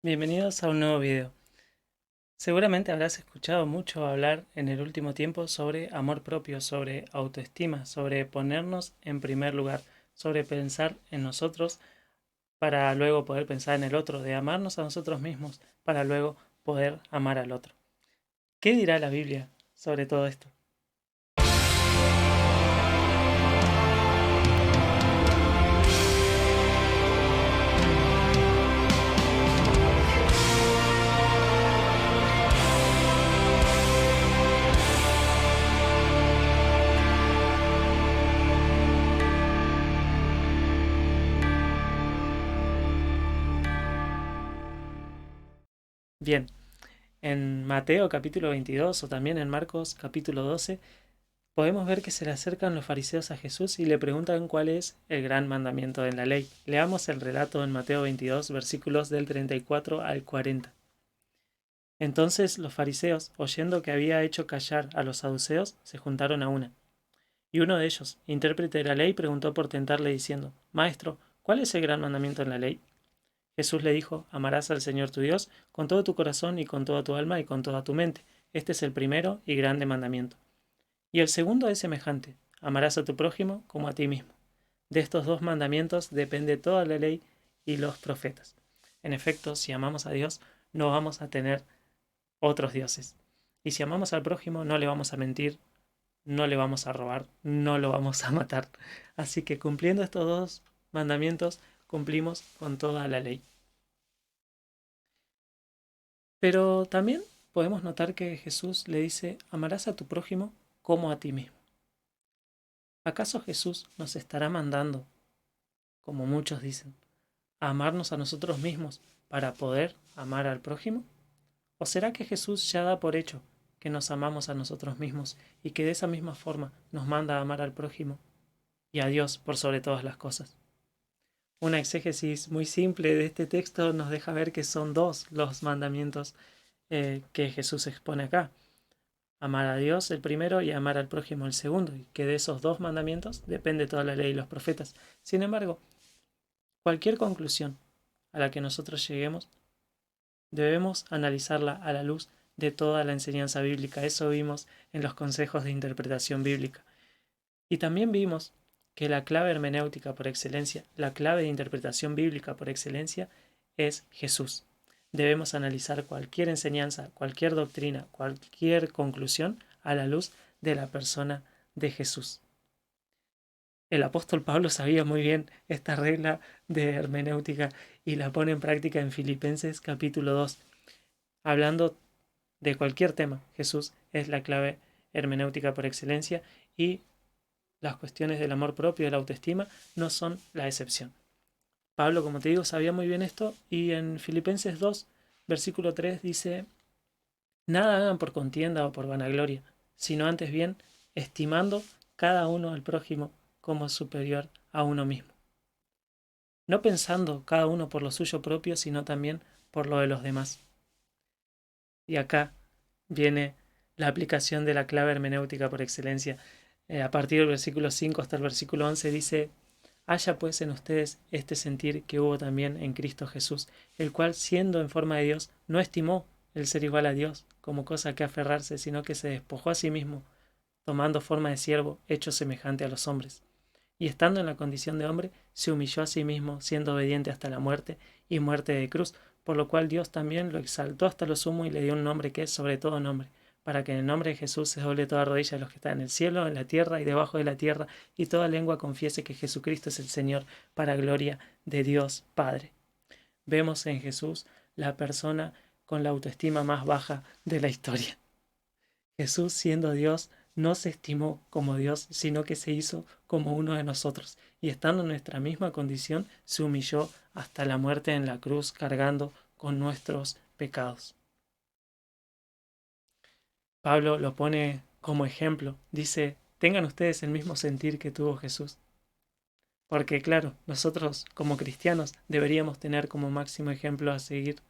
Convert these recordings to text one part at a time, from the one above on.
Bienvenidos a un nuevo video. Seguramente habrás escuchado mucho hablar en el último tiempo sobre amor propio, sobre autoestima, sobre ponernos en primer lugar, sobre pensar en nosotros para luego poder pensar en el otro, de amarnos a nosotros mismos para luego poder amar al otro. ¿Qué dirá la Biblia sobre todo esto? Bien, en Mateo capítulo 22 o también en Marcos capítulo 12 podemos ver que se le acercan los fariseos a Jesús y le preguntan cuál es el gran mandamiento de la ley. Leamos el relato en Mateo 22, versículos del 34 al 40. Entonces los fariseos, oyendo que había hecho callar a los saduceos, se juntaron a una. Y uno de ellos, intérprete de la ley, preguntó por tentarle diciendo, Maestro, ¿cuál es el gran mandamiento en la ley? Jesús le dijo, amarás al Señor tu Dios con todo tu corazón y con toda tu alma y con toda tu mente. Este es el primero y grande mandamiento. Y el segundo es semejante, amarás a tu prójimo como a ti mismo. De estos dos mandamientos depende toda la ley y los profetas. En efecto, si amamos a Dios, no vamos a tener otros dioses. Y si amamos al prójimo, no le vamos a mentir, no le vamos a robar, no lo vamos a matar. Así que cumpliendo estos dos mandamientos, cumplimos con toda la ley. Pero también podemos notar que Jesús le dice, amarás a tu prójimo como a ti mismo. ¿Acaso Jesús nos estará mandando, como muchos dicen, a amarnos a nosotros mismos para poder amar al prójimo? ¿O será que Jesús ya da por hecho que nos amamos a nosotros mismos y que de esa misma forma nos manda a amar al prójimo y a Dios por sobre todas las cosas? Una exégesis muy simple de este texto nos deja ver que son dos los mandamientos que Jesús expone acá. Amar a Dios el primero y amar al prójimo el segundo, y que de esos dos mandamientos depende toda la ley y los profetas. Sin embargo, cualquier conclusión a la que nosotros lleguemos, debemos analizarla a la luz de toda la enseñanza bíblica. Eso vimos en los consejos de interpretación bíblica. Y también vimos que la clave hermenéutica por excelencia, la clave de interpretación bíblica por excelencia, es Jesús. Debemos analizar cualquier enseñanza, cualquier doctrina, cualquier conclusión a la luz de la persona de Jesús. El apóstol Pablo sabía muy bien esta regla de hermenéutica y la pone en práctica en Filipenses capítulo 2, hablando de cualquier tema. Jesús es la clave hermenéutica por excelencia y las cuestiones del amor propio y de la autoestima no son la excepción. Pablo, como te digo, sabía muy bien esto y en Filipenses 2, versículo 3 dice, nada hagan por contienda o por vanagloria, sino antes bien, estimando cada uno al prójimo como superior a uno mismo. No pensando cada uno por lo suyo propio, sino también por lo de los demás. Y acá viene la aplicación de la clave hermenéutica por excelencia. A partir del versículo 5 hasta el versículo 11 dice, haya pues en ustedes este sentir que hubo también en Cristo Jesús, el cual siendo en forma de Dios, no estimó el ser igual a Dios como cosa que aferrarse, sino que se despojó a sí mismo, tomando forma de siervo, hecho semejante a los hombres. Y estando en la condición de hombre, se humilló a sí mismo, siendo obediente hasta la muerte y muerte de cruz, por lo cual Dios también lo exaltó hasta lo sumo y le dio un nombre que es sobre todo nombre, para que en el nombre de Jesús se doble toda rodilla de los que están en el cielo, en la tierra y debajo de la tierra, y toda lengua confiese que Jesucristo es el Señor, para gloria de Dios Padre. Vemos en Jesús la persona con la autoestima más baja de la historia. Jesús, siendo Dios, no se estimó como Dios, sino que se hizo como uno de nosotros, y estando en nuestra misma condición, se humilló hasta la muerte en la cruz, cargando con nuestros pecados. Pablo lo pone como ejemplo, dice, tengan ustedes el mismo sentir que tuvo Jesús. Porque claro, nosotros como cristianos deberíamos tener como máximo ejemplo a seguir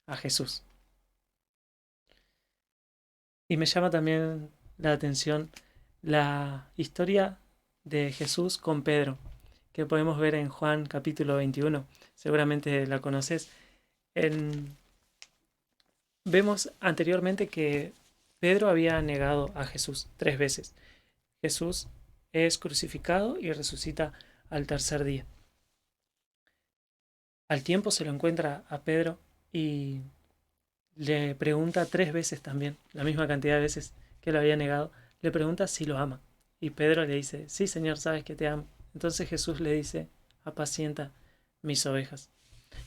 a Jesús. Y me llama también la atención la historia de Jesús con Pedro, que podemos ver en Juan capítulo 21. Seguramente la conoces. Vemos anteriormente que Pedro había negado a Jesús 3 veces. Jesús es crucificado y resucita al tercer día. Al tiempo se lo encuentra a Pedro y le pregunta 3 veces también, la misma cantidad de veces que lo había negado, le pregunta si lo ama. Y Pedro le dice, sí, Señor, sabes que te amo. Entonces Jesús le dice, apacienta mis ovejas.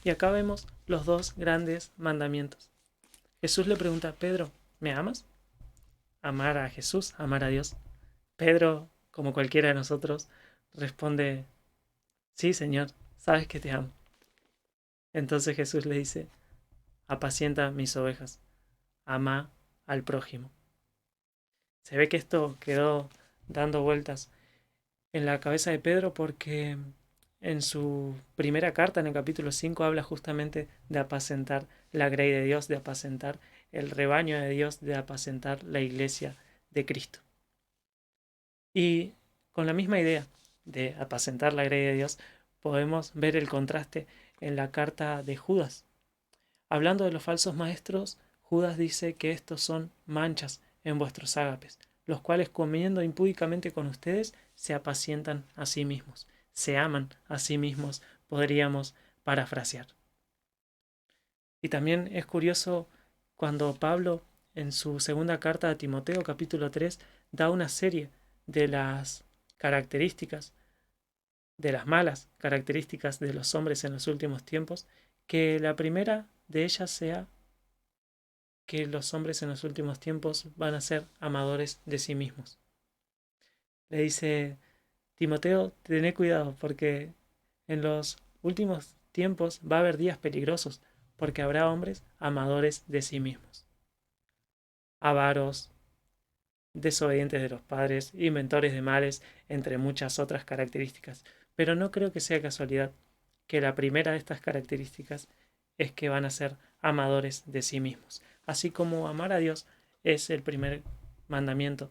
Y acá vemos los dos grandes mandamientos. Jesús le pregunta, Pedro, ¿me amas? Amar a Jesús, amar a Dios. Pedro, como cualquiera de nosotros, responde, sí, Señor, sabes que te amo. Entonces Jesús le dice, apacienta mis ovejas, ama al prójimo. Se ve que esto quedó dando vueltas en la cabeza de Pedro porque en su primera carta, en el capítulo 5, habla justamente de apacentar la grey de Dios, de apacentar el rebaño de Dios, de apacentar la iglesia de Cristo. Y con la misma idea de apacentar la grey de Dios, podemos ver el contraste en la carta de Judas. Hablando de los falsos maestros, Judas dice que estos son manchas en vuestros ágapes, los cuales comiendo impúdicamente con ustedes se apacientan a sí mismos, se aman a sí mismos, podríamos parafrasear. Y también es curioso cuando Pablo en su segunda carta a Timoteo capítulo 3 da una serie de las características, de las malas características de los hombres en los últimos tiempos, que la primera de ellas sea que los hombres en los últimos tiempos van a ser amadores de sí mismos. Le dice, Timoteo, tené cuidado porque en los últimos tiempos va a haber días peligrosos, porque habrá hombres amadores de sí mismos, avaros, desobedientes de los padres, inventores de males, entre muchas otras características. Pero no creo que sea casualidad que la primera de estas características es que van a ser amadores de sí mismos. Así como amar a Dios es el primer mandamiento,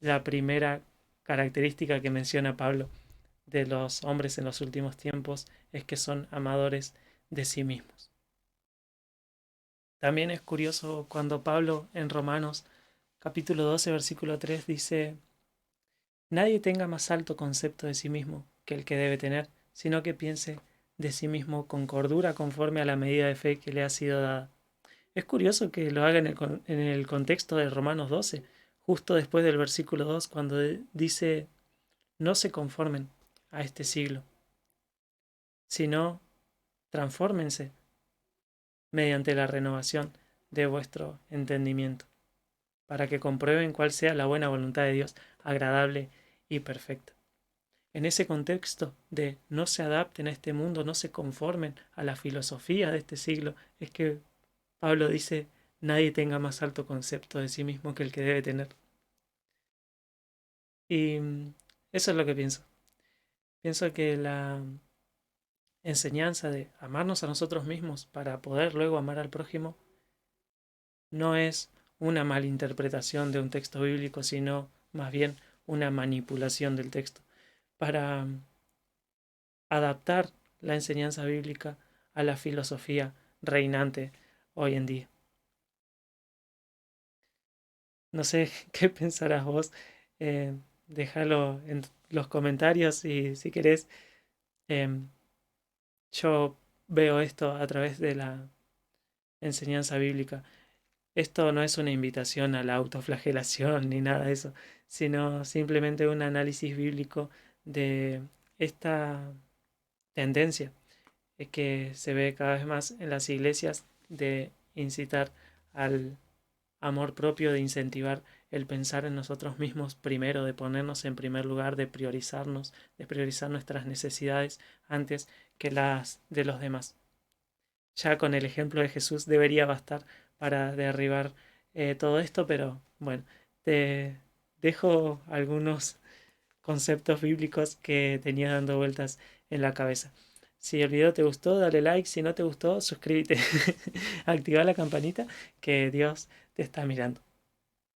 la primera característica que menciona Pablo de los hombres en los últimos tiempos es que son amadores de sí mismos. También es curioso cuando Pablo en Romanos capítulo 12 versículo 3 dice, nadie tenga más alto concepto de sí mismo que el que debe tener, sino que piense de sí mismo con cordura conforme a la medida de fe que le ha sido dada. Es curioso que lo haga en el contexto de Romanos 12, justo después del versículo 2, cuando dice, no se conformen a este siglo, sino transfórmense mediante la renovación de vuestro entendimiento, para que comprueben cuál sea la buena voluntad de Dios, agradable y perfecta. En ese contexto de no se adapten a este mundo, no se conformen a la filosofía de este siglo, es que Pablo dice, nadie tenga más alto concepto de sí mismo que el que debe tener. Y eso es lo que pienso. Pienso que la enseñanza de amarnos a nosotros mismos para poder luego amar al prójimo no es una malinterpretación de un texto bíblico, sino más bien una manipulación del texto para adaptar la enseñanza bíblica a la filosofía reinante hoy en día. No sé qué pensarás vos, déjalo en los comentarios y si querés, em, yo veo esto a través de la enseñanza bíblica. Esto no es una invitación a la autoflagelación ni nada de eso, sino simplemente un análisis bíblico de esta tendencia que se ve cada vez más en las iglesias de incitar al amor propio, de incentivar el pensar en nosotros mismos primero, de ponernos en primer lugar, de priorizarnos, de priorizar nuestras necesidades antes que las de los demás. Ya con el ejemplo de Jesús debería bastar para derribar todo esto, pero bueno, te dejo algunos conceptos bíblicos que tenía dando vueltas en la cabeza. Si el video te gustó, dale like. Si no te gustó, suscríbete. Activa la campanita que Dios te está mirando.